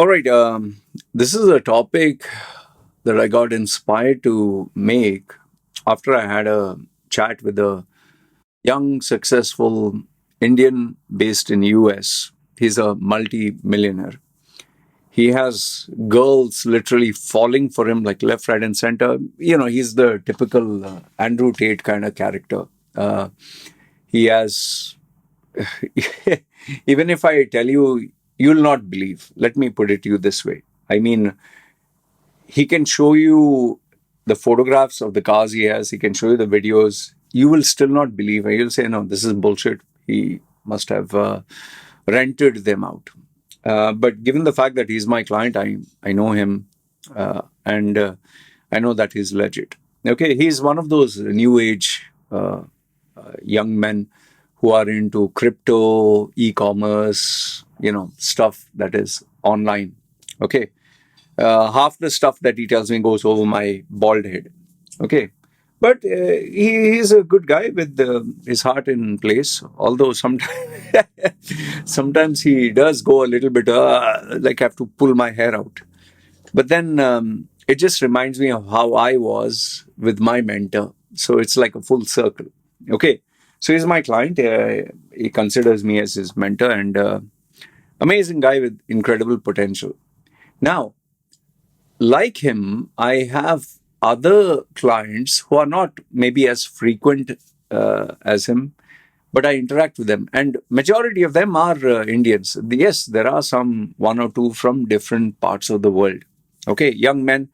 All right. This is a topic that I got inspired to make after I had a chat with a young, successful Indian based in US. He's a multi-millionaire. He has girls literally falling for him like left, right, and center. He's the typical Andrew Tate kind of character. He has, even if I tell you, you'll not believe. Let me put it to you this way. I mean, he can show you the photographs of the cars he has. He can show you the videos. You will still not believe. You'll say, no, this is bullshit. He must have rented them out. But given the fact that he's my client, I know him, and I know that he's legit. Okay, he's one of those new age young men who are into crypto, e-commerce, stuff that is online. Okay, half the stuff that he tells me goes over my bald head. Okay. But he's a good guy with his heart in place. Although sometimes, sometimes he does go a little bit like I have to pull my hair out. But then it just reminds me of how I was with my mentor. So it's like a full circle. Okay. So he's my client. He considers me as his mentor and amazing guy with incredible potential. Now, like him, I have other clients who are not maybe as frequent as him, but I interact with them, and majority of them are Indians. Yes, there are some one or two from different parts of the world. Okay, young men,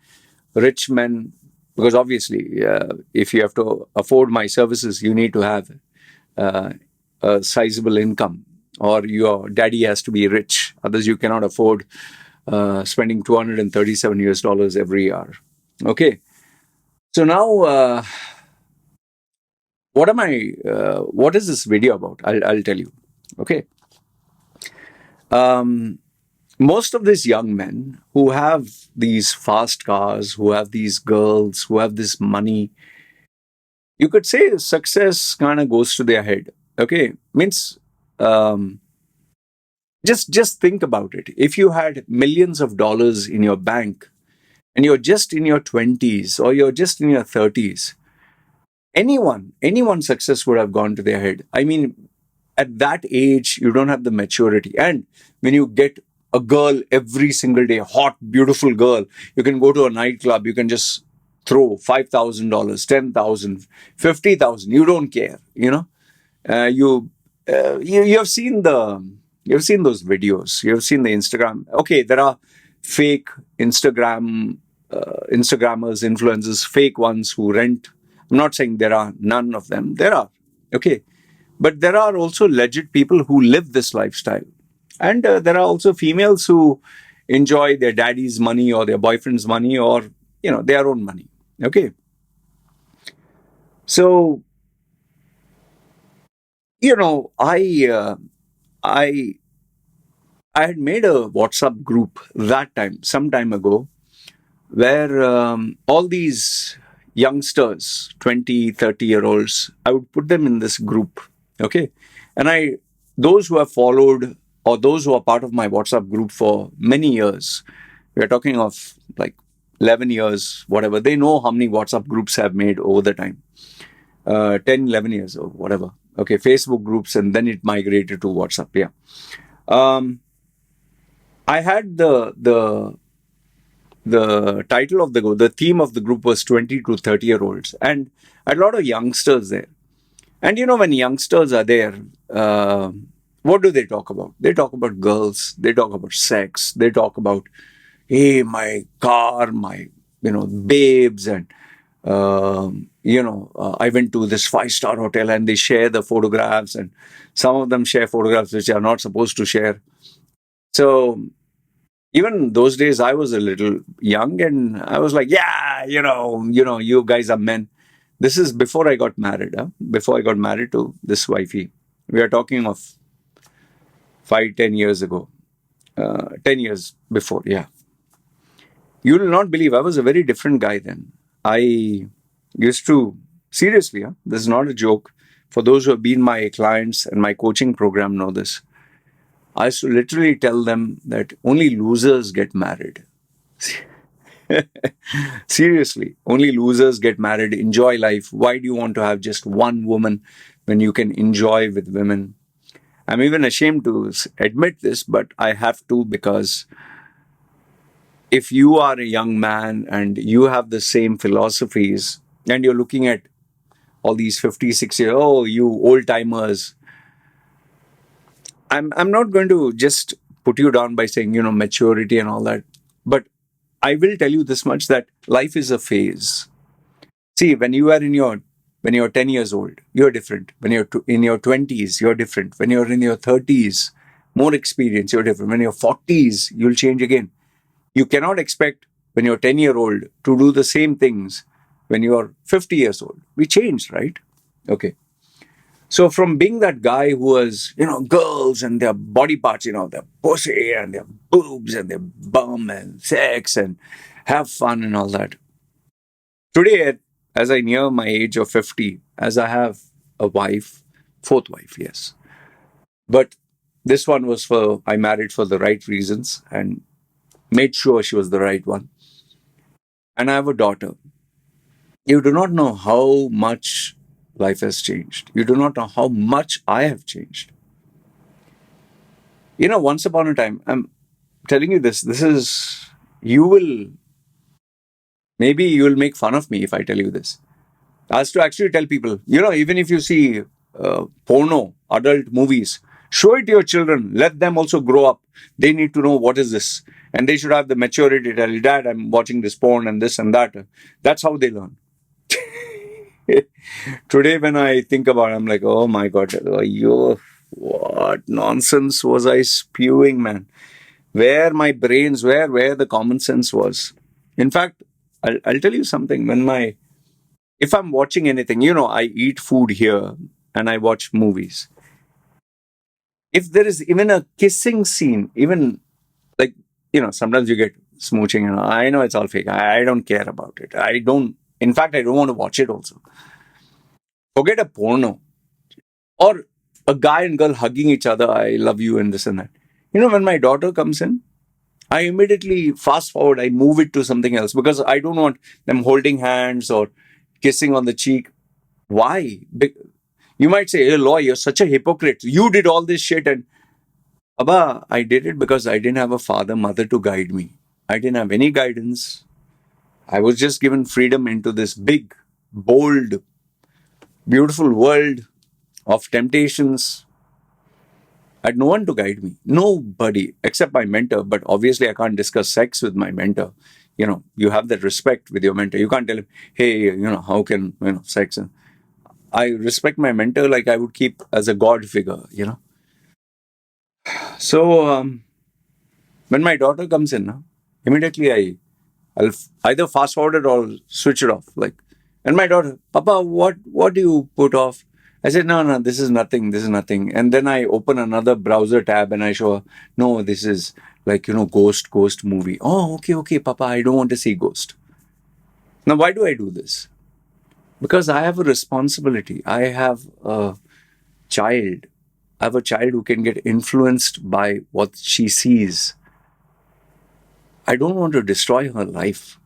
rich men, because obviously, if you have to afford my services, you need to have a sizable income, or your daddy has to be rich. Others, you cannot afford spending $237 every hour. Okay. So now, what am I? What is this video about? I'll tell you. Okay. Um, most of these young men who have these fast cars, who have these girls, who have this money, you could say success kind of goes to their head. Okay, means um, just think about it. If you had millions of dollars in your bank and you're just in your 20s or you're just in your 30s, anyone's success would have gone to their head. I mean, at that age, you don't have the maturity. And when you get a girl every single day, hot, beautiful girl, you can go to a nightclub, you can just throw $5,000, 10,000, 50,000. You don't care, you have seen you've seen those videos. You've seen the Instagram. Okay, there are fake Instagrammers, influencers, fake ones who rent. I'm not saying there are none of them. There are. Okay. But there are also legit people who live this lifestyle. And there are also females who enjoy their daddy's money or their boyfriend's money or, their own money. Okay. So, I I had made a WhatsApp group that time, some time ago, where all these youngsters, 20, 30-year olds, I would put them in this group. Okay. And those who have followed or those who are part of my WhatsApp group for many years, we're talking of like 11 years, whatever, they know how many WhatsApp groups I've made over the time. 10, 11 years or whatever. Okay. Facebook groups, and then it migrated to WhatsApp. Yeah. Um, I had the title of the theme of the group was 20 to 30-year-olds, and I had a lot of youngsters there. And when youngsters are there, what do they talk about? They talk about girls, they talk about sex, they talk about, hey, my car, my babes, and I went to this 5-star hotel, and they share the photographs, and some of them share photographs which are not supposed to share. So even those days, I was a little young, and I was like, yeah, you guys are men. This is before I got married. Huh? Before I got married to this wifey, we are talking of 5, 10 years ago, 10 years before. Yeah, you will not believe I was a very different guy then. I used to seriously. Huh? This is not a joke. For those who have been my clients and my coaching program, know this. I used to literally tell them that only losers get married. Seriously, only losers get married. Enjoy life. Why do you want to have just one woman when you can enjoy with women? I'm even ashamed to admit this, but I have to, because if you are a young man and you have the same philosophies and you're looking at all these 56 year, oh, you old timers, I'm not going to just put you down by saying, maturity and all that. But I will tell you this much, that life is a phase. See, when you're 10 years old, you're different. When you're in your 20s, you're different. When you're in your 30s, more experience, you're different. When you're 40s, you'll change again. You cannot expect when you're 10-year-old to do the same things when you're 50 years old. We changed, right? Okay. So from being that guy who was, girls and their body parts, their pussy and their boobs and their bum and sex and have fun and all that. Today, as I near my age of 50, as I have a wife, fourth wife, yes. But this one was I married for the right reasons and made sure she was the right one. And I have a daughter. You do not know how much life has changed. You do not know how much I have changed. Once upon a time, I'm telling you you will, maybe you will make fun of me if I tell you this. I was to actually tell people, even if you see porno, adult movies, show it to your children. Let them also grow up. They need to know what is this. And they should have the maturity to tell you, Dad, I'm watching this porn and this and that. That's how they learn. Today, when I think about it, I'm like, oh my God, what nonsense was I spewing, man? Where the common sense was. In fact, I'll tell you something. If I'm watching anything, I eat food here and I watch movies. If there is even a kissing scene, even like, sometimes you get smooching, and I know it's all fake. I don't care about it. In fact, I don't want to watch it also. Forget a porno or a guy and girl hugging each other. I love you and this and that. When my daughter comes in, I immediately fast forward. I move it to something else because I don't want them holding hands or kissing on the cheek. Why? You might say, hey, Loy, you're such a hypocrite. You did all this shit. And Abba, I did it because I didn't have a father, mother to guide me. I didn't have any guidance. I was just given freedom into this big, bold, beautiful world of temptations. I had no one to guide me. Nobody except my mentor. But obviously, I can't discuss sex with my mentor. You have that respect with your mentor. You can't tell him, hey, how can, sex. I respect my mentor like I would keep as a god figure. So when my daughter comes in, immediately I'll either fast forward it or switch it off. Like, and my daughter, Papa, what do you put off? I said, no, this is nothing. This is nothing. And then I open another browser tab and I show her, no, this is like, ghost movie. Oh, okay, Papa, I don't want to see ghost. Now, why do I do this? Because I have a responsibility. I have a child. I have a child who can get influenced by what she sees. I don't want to destroy her life.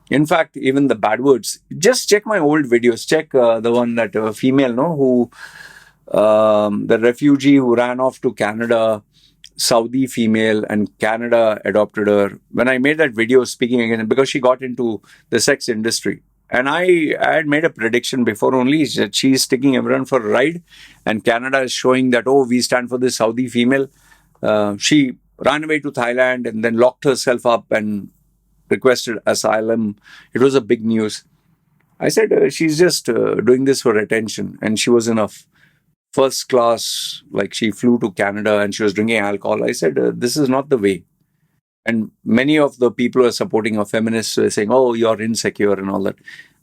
In fact, even the bad words. Just check my old videos. Check the one that female, no, who the refugee who ran off to Canada, Saudi female, and Canada adopted her. When I made that video speaking again, because she got into the sex industry. And I had made a prediction before only that she's taking everyone for a ride. And Canada is showing that, oh, we stand for this Saudi female. She ran away to Thailand and then locked herself up and requested asylum. It was a big news. I said, she's just doing this for attention. And she was in a first class, like she flew to Canada and she was drinking alcohol. I said, this is not the way. And many of the people who are supporting her feminists were saying, oh, you're insecure and all that.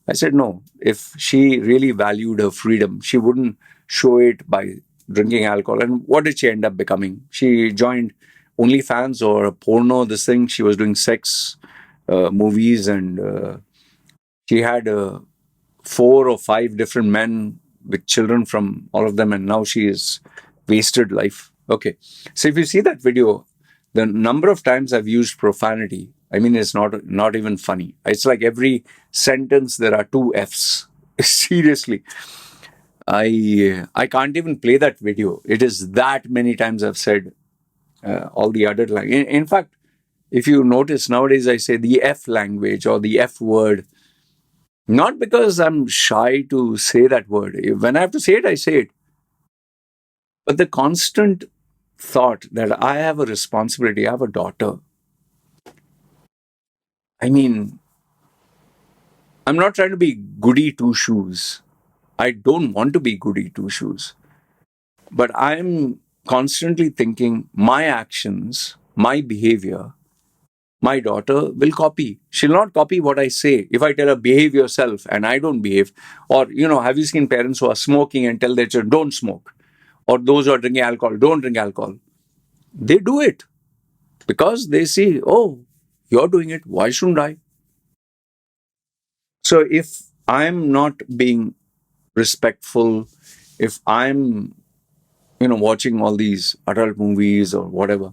I said, no, if she really valued her freedom, she wouldn't show it by drinking alcohol. And what did she end up becoming? She joined OnlyFans or porno, this thing. She was doing sex movies and she had 4 or 5 different men with children from all of them. And now she is wasted life. Okay. So if you see that video, the number of times I've used profanity, I mean, it's not even funny. It's like every sentence there are two Fs. Seriously, I can't even play that video. It is that many times I've said all the other language. In fact, if you notice nowadays, I say the F language or the F word, not because I'm shy to say that word. When I have to say it, I say it. But the constant thought that I have a responsibility, I have a daughter. I mean, I'm not trying to be goody two shoes. I don't want to be goody two shoes. But I'm constantly thinking my actions, my behavior, my daughter will copy. She'll not copy what I say. If I tell her, behave yourself, and I don't behave, or, have you seen parents who are smoking and tell their children, don't smoke? Or those who are drinking alcohol, don't drink alcohol. They do it because they see, oh, you're doing it. Why shouldn't I? So if I'm not being respectful, if I'm, watching all these adult movies or whatever,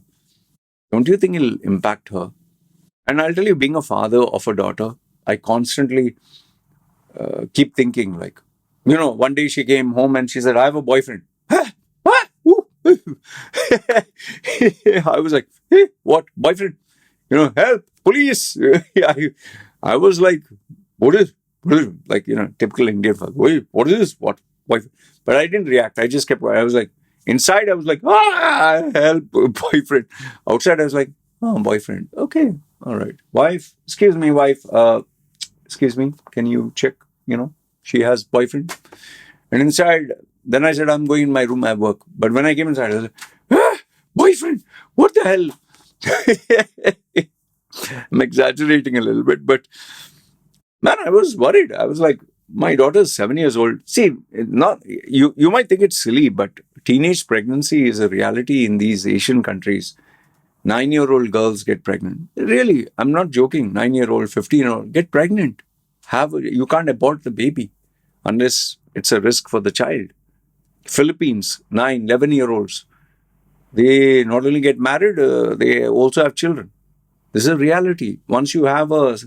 don't you think it'll impact her? And I'll tell you, being a father of a daughter, I constantly keep thinking, like, one day she came home and she said, I have a boyfriend. Huh? What? Woo. I was like, hey, what? Boyfriend? Help, police. I was like, what is, like, typical Indian father. Wait, what is this? What? Boyfriend? But I didn't react. I just kept quiet. I was like, inside, I was like, help, boyfriend. Outside, I was like, oh, boyfriend. Okay. All right. Wife, excuse me, wife. Excuse me, can you check? She has boyfriend. And inside, then I said, I'm going in my room, I have work. But when I came inside, I was like, boyfriend, what the hell? I'm exaggerating a little bit, but man, I was worried. I was like, my daughter's 7 years old. See, not you might think it's silly, but teenage pregnancy is a reality in these Asian countries. 9-year-old girls get pregnant. Really, I'm not joking. 9-year-old, 15-year-old get pregnant. You can't abort the baby unless it's a risk for the child. Philippines, 9, 11-year-olds. They not only get married, they also have children. This is a reality. Once you have a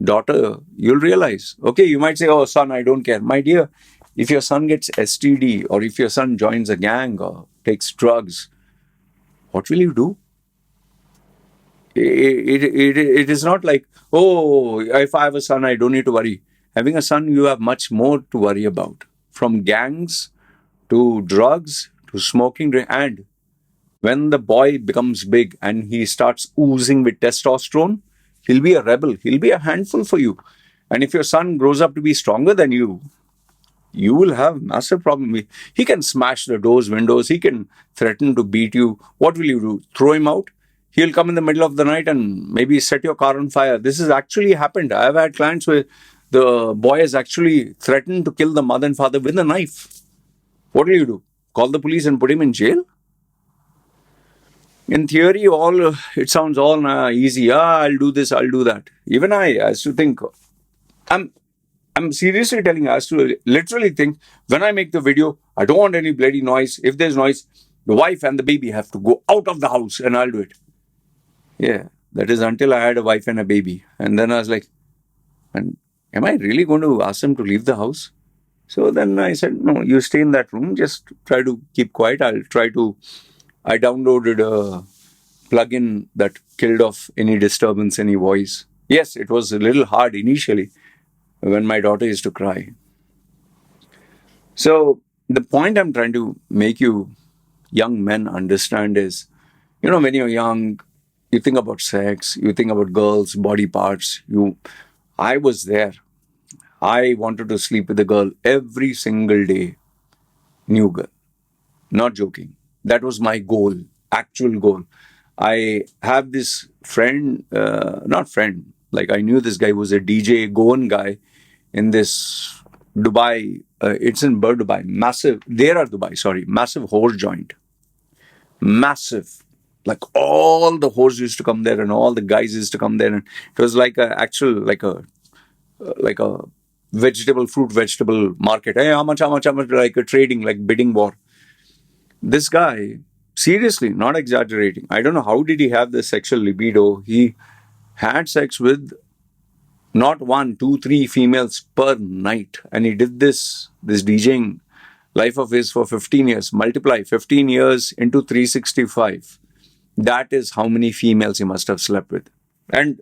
daughter, you'll realize. Okay, you might say, oh, son, I don't care. My dear, if your son gets STD or if your son joins a gang or takes drugs, what will you do? It is not like, oh, if I have a son, I don't need to worry. Having a son, you have much more to worry about. From gangs to drugs to smoking. And when the boy becomes big and he starts oozing with testosterone, he'll be a rebel. He'll be a handful for you. And if your son grows up to be stronger than you will have massive problem. He can smash the doors, windows. He can threaten to beat you. What will you do? Throw him out? He'll come in the middle of the night and maybe set your car on fire. This has actually happened. I've had clients where the boy has actually threatened to kill the mother and father with a knife. What will you do? Call the police and put him in jail? In theory, it sounds all easy. I'll do this, I'll do that. Even I used to think, I'm seriously telling you, I used to literally think, when I make the video, I don't want any bloody noise. If there's noise, the wife and the baby have to go out of the house and I'll do it. Yeah, that is until I had a wife and a baby. And then I was like, and am I really going to ask them to leave the house? So then I said, no, you stay in that room. Just try to keep quiet. I downloaded a plugin that killed off any disturbance, any voice. Yes, it was a little hard initially when my daughter used to cry. So the point I'm trying to make you young men understand is, when you're young, you think about sex, you think about girls, body parts. I was there. I wanted to sleep with a girl every single day. New girl. Not joking. That was my goal, actual goal. I have this friend, not friend, like I knew this guy was a DJ, Goan guy in this Dubai. It's in Dubai. Massive whore joint. Massive. Like all the whores used to come there and all the guys used to come there. And it was like like a vegetable market. Hey, how much, like a trading, like bidding war. This guy Seriously, not exaggerating. I don't know how did he have the sexual libido. He had sex with not one, two, three females per night, and he did this DJing life of his for 15 years. Multiply 15 years into 365. That is how many females he must have slept with. And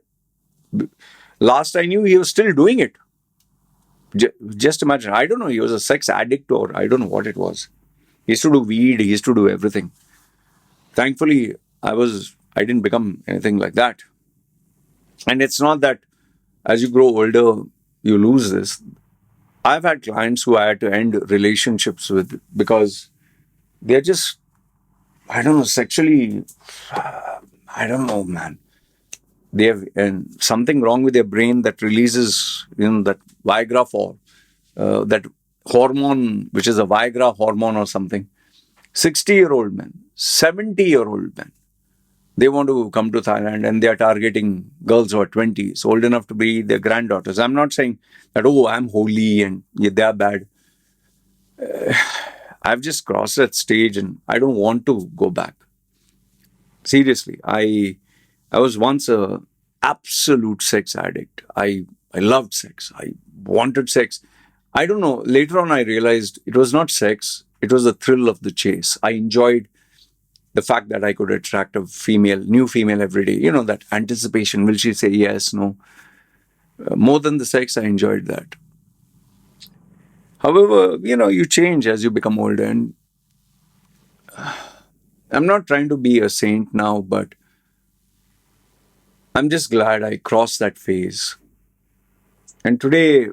last I knew, he was still doing it. Just imagine. I don't know. He was a sex addict, or I don't know what it was. He used to do weed. He used to do everything. Thankfully, I didn't become anything like that. And it's not that as you grow older, you lose this. I've had clients who I had to end relationships with because they're just, I don't know, sexually, I don't know, man. They have something wrong with their brain that releases, that Viagra that hormone, which is a Viagra hormone or something. 60-year-old men, 70-year-old men, they want to come to Thailand and they are targeting girls who are 20s, old enough to be their granddaughters. I'm not saying that, oh, I'm holy and they are bad. I've just crossed that stage and I don't want to go back. Seriously, I was once a absolute sex addict. I loved sex. I wanted sex. I don't know. Later on, I realized it was not sex. It was the thrill of the chase. I enjoyed the fact that I could attract a new female every day. That anticipation. Will she say yes, no? More than the sex, I enjoyed that. However, you change as you become older. And I'm not trying to be a saint now, but I'm just glad I crossed that phase. And today,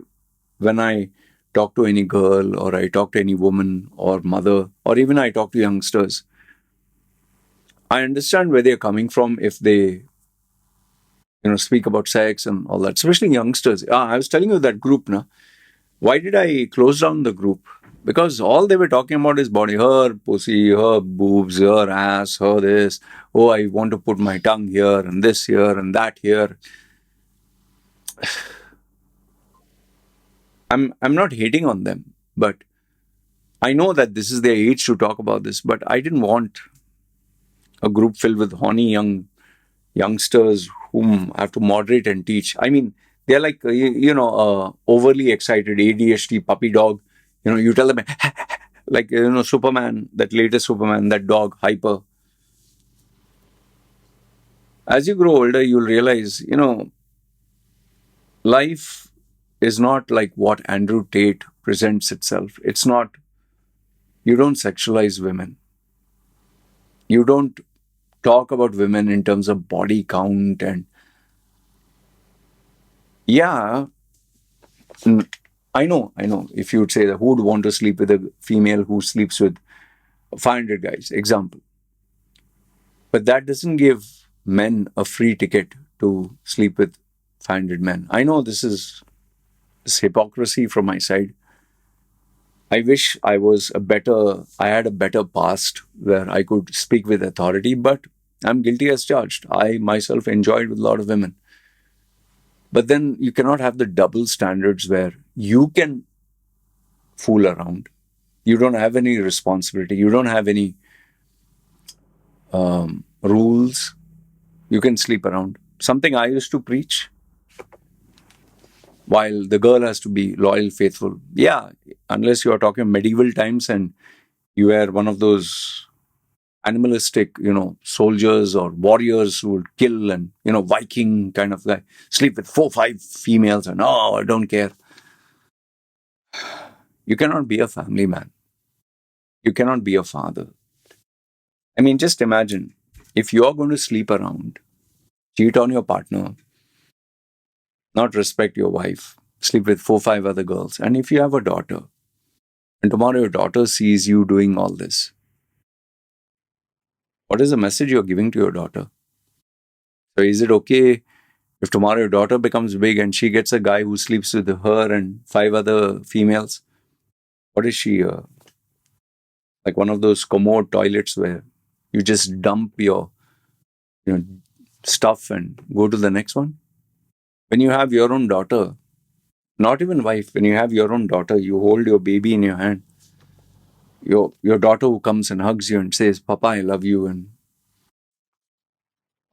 when I talk to any girl or I talk to any woman or mother, or even I talk to youngsters, I understand where they're coming from if they, speak about sex and all that, especially youngsters. I was telling you that group, now. Why did I close down the group? Because all they were talking about is body, her pussy, her boobs, her ass, her this. Oh, I want to put my tongue here and this here and that here. I'm not hating on them, but I know that this is their age to talk about this, but I didn't want a group filled with horny youngsters whom I have to moderate and teach. I mean, they're like, overly excited ADHD puppy dog. You tell them, like, Superman, that latest Superman, that dog, hyper. As you grow older, you'll realize, life is not like what Andrew Tate presents itself. It's not, you don't sexualize women. You don't talk about women in terms of body count and yeah, I know. If you would say that who would want to sleep with a female who sleeps with 500 guys, example. But that doesn't give men a free ticket to sleep with 500 men. I know this is hypocrisy from my side. I wish I had a better past where I could speak with authority, but I'm guilty as charged. I myself enjoyed with a lot of women. But then you cannot have the double standards where you can fool around. You don't have any responsibility. You don't have any rules. You can sleep around. Something I used to preach. While the girl has to be loyal, faithful. Yeah, unless you are talking medieval times and you were one of those animalistic, soldiers or warriors who would kill and, Viking kind of guy, sleep with 4-5 females and, oh, I don't care. You cannot be a family man. You cannot be a father. I mean, just imagine if you're going to sleep around, cheat on your partner, not respect your wife, sleep with 4-5 other girls, and if you have a daughter, and tomorrow your daughter sees you doing all this, what is the message you're giving to your daughter? So is it okay if tomorrow your daughter becomes big and she gets a guy who sleeps with her and 5 other females? What is she, like one of those commode toilets where you just dump your stuff and go to the next one? When you have your own daughter, not even wife, when you have your own daughter, you hold your baby in your hand. your daughter who comes and hugs you and says, "Papa, I love you," and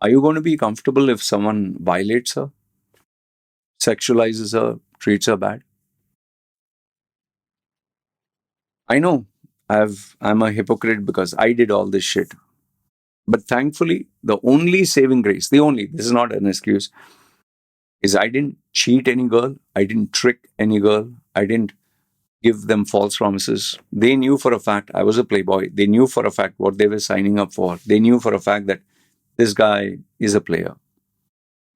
are you going to be comfortable if someone violates her, sexualizes her, treats her bad? I know I'm a hypocrite because I did all this shit. But thankfully, the only saving grace, this is not an excuse, is I didn't cheat any girl. I didn't trick any girl. I didn't give them false promises. They knew for a fact I was a playboy. They knew for a fact what they were signing up for. They knew for a fact that this guy is a player.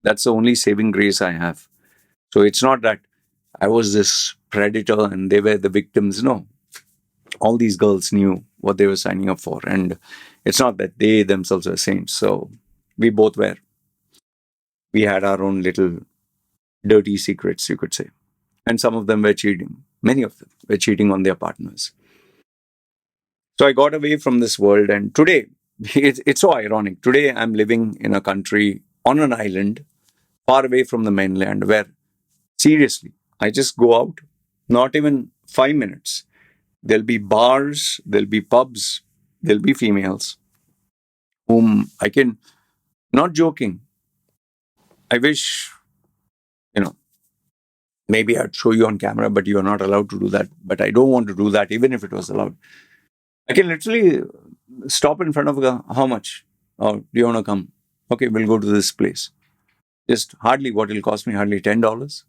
That's the only saving grace I have. So it's not that I was this predator and they were the victims. No, all these girls knew what they were signing up for. And it's not that they themselves were saints. So we both were. We had our own little dirty secrets, you could say. And some of them were cheating. Many of them were cheating on their partners. So I got away from this world. And today, it's so ironic. Today, I'm living in a country on an island far away from the mainland where, seriously, I just go out, not even 5 minutes. There'll be bars, there'll be pubs, there'll be females whom I can, not joking. I wish, you know, maybe I'd show you on camera, but you're not allowed to do that. But I don't want to do that, even if it was allowed. I can literally stop in front of a guy. How much? Oh, do you want to come? Okay, we'll go to this place. Just hardly what it'll cost me, hardly $10.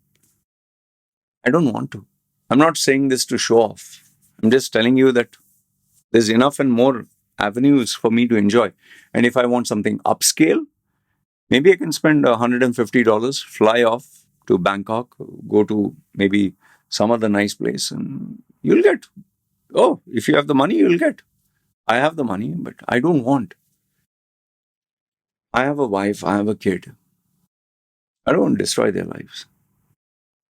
I don't want to. I'm not saying this to show off. I'm just telling you that there's enough and more avenues for me to enjoy. And if I want something upscale, maybe I can spend $150, fly off to Bangkok, go to maybe some other nice place, and you'll get. Oh, if you have the money, you'll get. I have the money, but I don't want. I have a wife, I have a kid. I don't want to destroy their lives.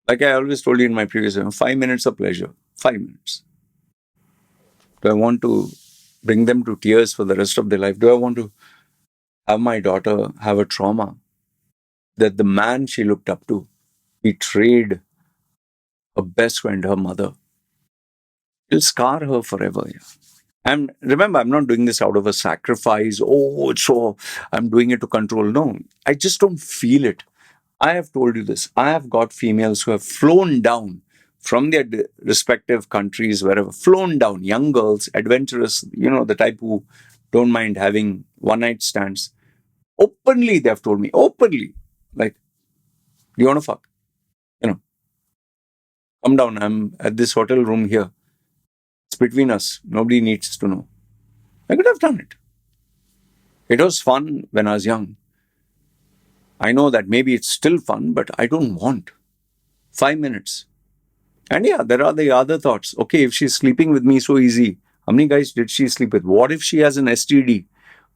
Like I always told you in my previous video, 5 minutes of pleasure. 5 minutes. Do I want to bring them to tears for the rest of their life? Do I want to have my daughter have a trauma that the man she looked up to betrayed her best friend, her mother? It'll scar her forever. Yeah. And remember, I'm not doing this out of a sacrifice. Oh, so I'm doing it to control. No, I just don't feel it. I have told you this. I have got females who have flown down from their respective countries, wherever, flown down, young girls, adventurous, the type who don't mind having one night stands. Openly, they have told me, openly, like, do you want to fuck? Come down. I'm at this hotel room here. It's between us. Nobody needs to know. I could have done it. It was fun when I was young. I know that maybe it's still fun, but I don't want 5 minutes. And yeah, there are the other thoughts. Okay, if she's sleeping with me so easy, how many guys did she sleep with? What if she has an STD?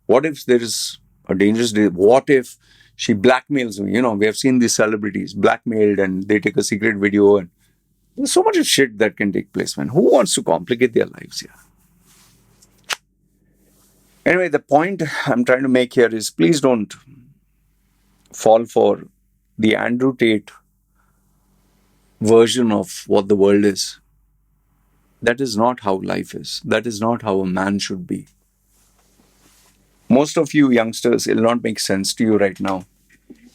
What if there is a dangerous day? What if she blackmails me? We have seen these celebrities blackmailed and they take a secret video, and there's so much of shit that can take place, man. Who wants to complicate their lives here? Anyway, the point I'm trying to make here is please don't fall for the Andrew Tate version of what the world is. That is not how life is. That is not how a man should be. Most of you youngsters, it'll not make sense to you right now.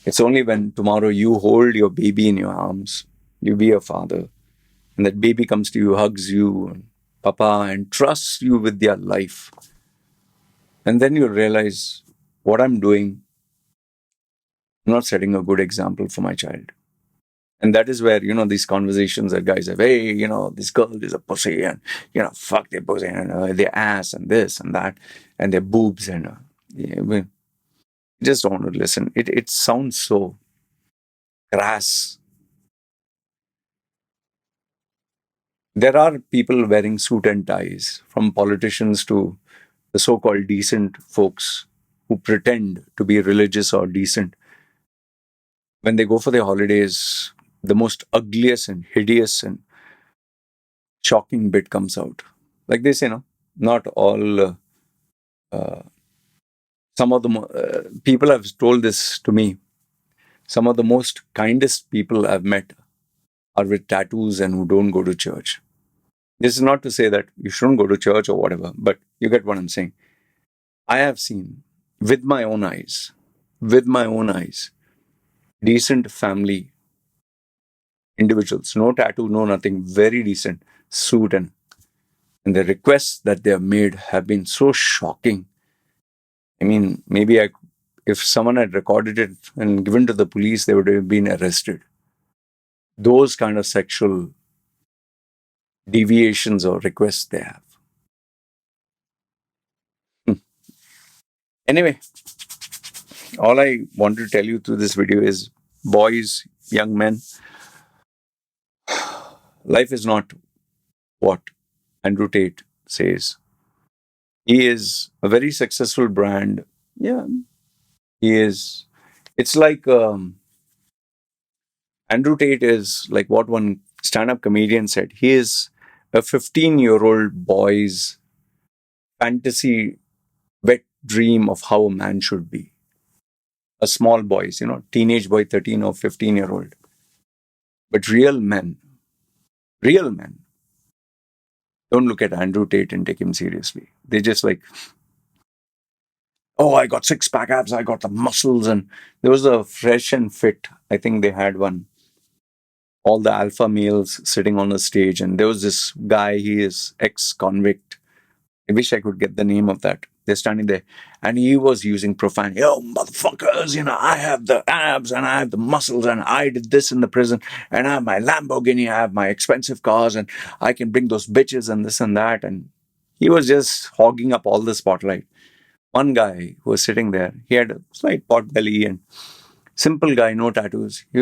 It's only when tomorrow you hold your baby in your arms, you be a father, and that baby comes to you, hugs you, and papa, and trusts you with their life. And then you realize what I'm doing, I'm not setting a good example for my child. And that is where, these conversations that guys have, hey, this girl is a pussy and, fuck their pussy and their ass and this and that and their boobs and, you just don't want to listen. It sounds so crass. There are people wearing suit and ties, from politicians to the so-called decent folks who pretend to be religious or decent. When they go for their holidays, the most ugliest and hideous and shocking bit comes out. Like they say, not all, some of the people have told this to me. Some of the most kindest people I've met are with tattoos and who don't go to church. This is not to say that you shouldn't go to church or whatever, but you get what I'm saying. I have seen with my own eyes, with my own eyes, decent family individuals, no tattoo, no nothing, very decent suit, and the requests that they have made have been so shocking. I mean, maybe if someone had recorded it and given to the police, they would have been arrested. Those kind of sexual deviations or requests they have. Hmm. Anyway, all I want to tell you through this video is, boys, young men, life is not what Andrew Tate says. He is a very successful brand. Yeah, he is. It's like Andrew Tate is like what one stand-up comedian said. He is a 15-year-old boy's fantasy wet dream of how a man should be. A small boy's, teenage boy, 13 or 15-year-old. But real men, don't look at Andrew Tate and take him seriously. They just like, oh, I got six-pack abs, I got the muscles. And there was a Fresh and Fit, I think they had one. All the alpha males sitting on a stage. And there was this guy, he is ex-convict. I wish I could get the name of that. They're standing there. And he was using profanity. Yo, motherfuckers, I have the abs and I have the muscles and I did this in the prison and I have my Lamborghini, I have my expensive cars and I can bring those bitches and this and that. And he was just hogging up all the spotlight. One guy who was sitting there, he had a slight pot belly and simple guy, no tattoos. He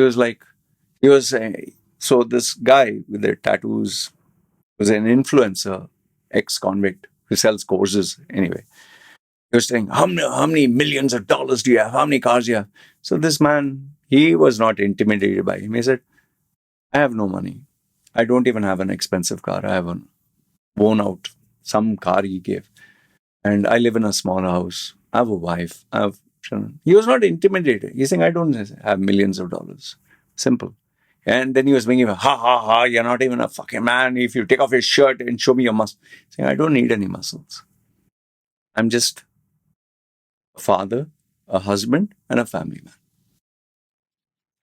was saying, so this guy with the tattoos was an influencer, ex-convict who sells courses anyway. He was saying, how many millions of dollars do you have? How many cars do you have? So this man, he was not intimidated by him. He said, I have no money. I don't even have an expensive car. I have a worn out, some car he gave. And I live in a small house. I have a wife. I have children. He was not intimidated. He's saying, I don't have millions of dollars. Simple. And then he was making, ha, ha, ha, you're not even a fucking man. If you take off your shirt and show me your muscles. Saying, I don't need any muscles. I'm just a father, a husband, and a family man.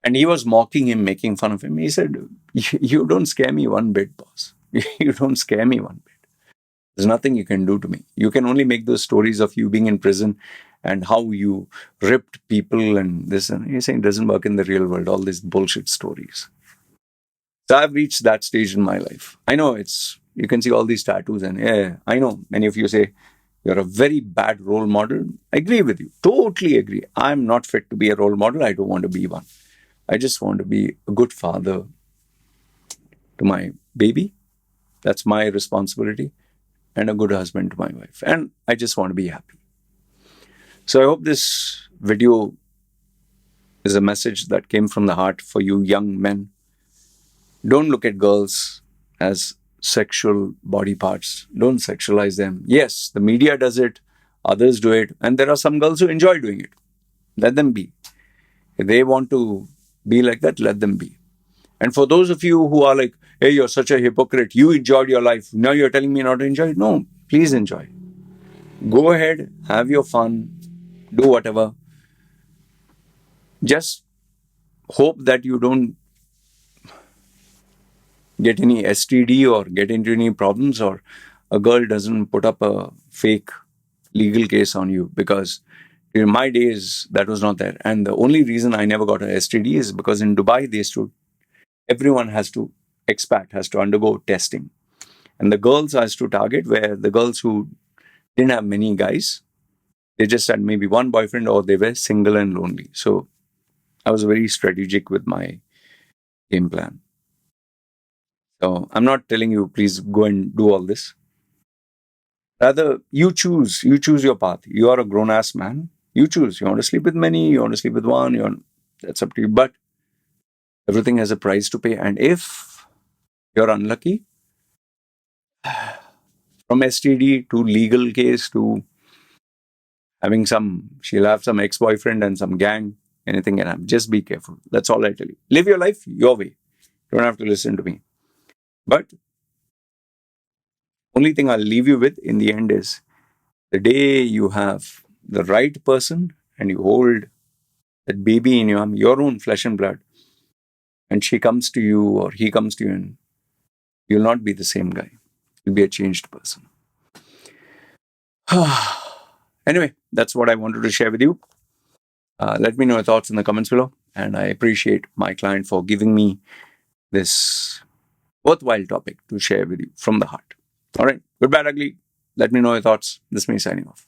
And he was mocking him, making fun of him. He said, you don't scare me one bit, boss. You don't scare me one bit. There's nothing you can do to me. You can only make those stories of you being in prison and how you ripped people and this. And he's saying it doesn't work in the real world, all these bullshit stories. So I've reached that stage in my life. I know you can see all these tattoos and yeah, I know many of you say you're a very bad role model. I agree with you. Totally agree. I'm not fit to be a role model. I don't want to be one. I just want to be a good father to my baby. That's my responsibility. And a good husband to my wife. And I just want to be happy. So I hope this video is a message that came from the heart for you young men. Don't look at girls as sexual body parts. Don't sexualize them. Yes, the media does it. Others do it. And there are some girls who enjoy doing it. Let them be. If they want to be like that, let them be. And for those of you who are like, hey, you're such a hypocrite. You enjoyed your life. Now you're telling me not to enjoy it. No, please enjoy. Go ahead, have your fun, do whatever. Just hope that you don't get any STD or get into any problems or a girl doesn't put up a fake legal case on you, because in my days, that was not there. And the only reason I never got an STD is because in Dubai, everyone expat has to undergo testing. And the girls has to target where the girls who didn't have many guys, they just had maybe one boyfriend or they were single and lonely. So I was very strategic with my game plan. So I'm not telling you, please go and do all this. Rather, you choose your path. You are a grown-ass man. You choose. You want to sleep with many, you want to sleep with one, that's up to you. But everything has a price to pay. And if you're unlucky, from STD to legal case to she'll have some ex-boyfriend and some gang, anything can happen. Just be careful. That's all I tell you. Live your life your way. You don't have to listen to me. But Only thing I'll leave you with in the end is the day you have the right person and you hold that baby in your arm, your own flesh and blood, and she comes to you or he comes to you, and you'll not be the same guy. You'll be a changed person. Anyway, that's what I wanted to share with you. Let me know your thoughts in the comments below. And I appreciate my client for giving me this worthwhile topic to share with you from the heart. All right. Goodbye, ugly. Let me know your thoughts. This is me signing off.